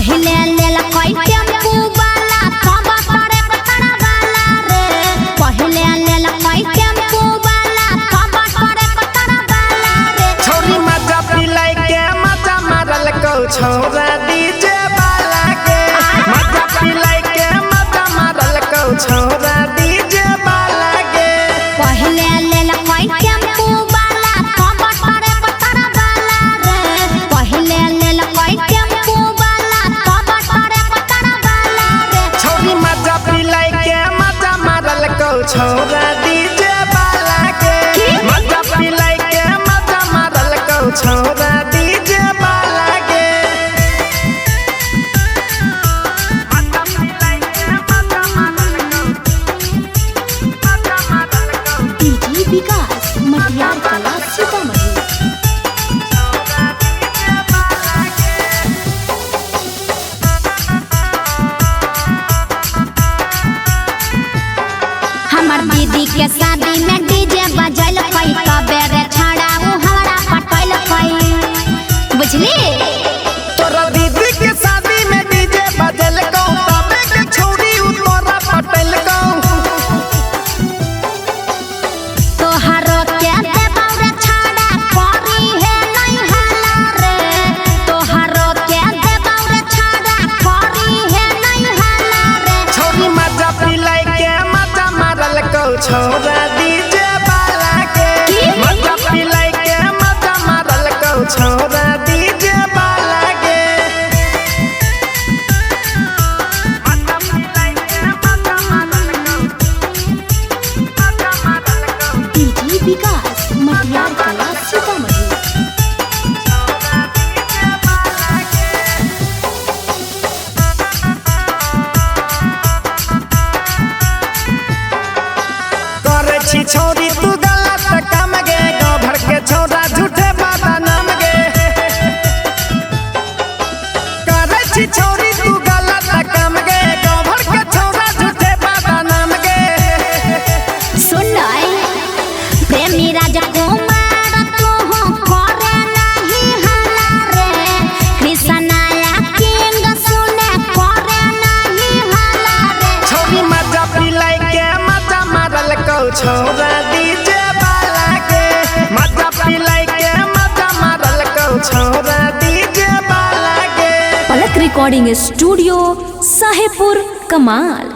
पहले लेला कोई टेम्पू वाला तब करे पतरा वाला रे पहले लेला कोई टेम्पू वाला तब करे पतरा वाला रे छोरी मजा पिलाई के मजा मारल को छोरा डीजे वाला के मजा पिलाई के मजा मारल को छोरा डीजे वाला के पहले लेला कोई टेम्पू वाला तब करे पतरा वाला रे पहले लेला कोई टेम्पू वाला तब करे पतरा वाला रे छोरी मजा पिलाई के मजा मारल को छोरा डीजे वाला के मजा पिलाई के मजा मारल को छोरा डीजे वाला के मजा पिलाई के मजा मारल को डीजे विकास मटियार कला सीतामढ़ी हमर दीदी के शादी में डीजे बजल कई तबे रे छड़ा उ हमरा पटल कई बुझली तोरा दीदी के शादी में डीजे बजल को तबे के छोरी उ तोरा पटल को तोहरो के देबौ रे छड़ा करी है नहीं हला रे तोहरो के देबौ रे छड़ा करी है नहीं हला रे छोरी मजा पिलाई के मजा मारल को छोरा डीजे वाला के मजा पिलाई के मजा मारल को छोरा डीजे वाला के मजा पिलाई के मजा मारल को डीजे विकास मटियार कला सीतामढ़ी करे छी छोरी तू गलत काम गे गाँव भर के छोरा झूठे बाबा नाम गे करे छी छोरी तू गलत काम गे गाँव भर के छोरा झूठे बाबा नाम गे सुनाई प्रेमी राजकुमार तू हो करे नहीं हला रे कृष्णया किंग सुने करे नहीं हला रे छोरी मजा पिलाई के मजा मारल को छोरा डीजे वाला के मजा पिलाई के मजा मारल को छोरा डीजे वाला के पलक रिकॉर्डिंग स्टूडियो साहेबपुर कमाल।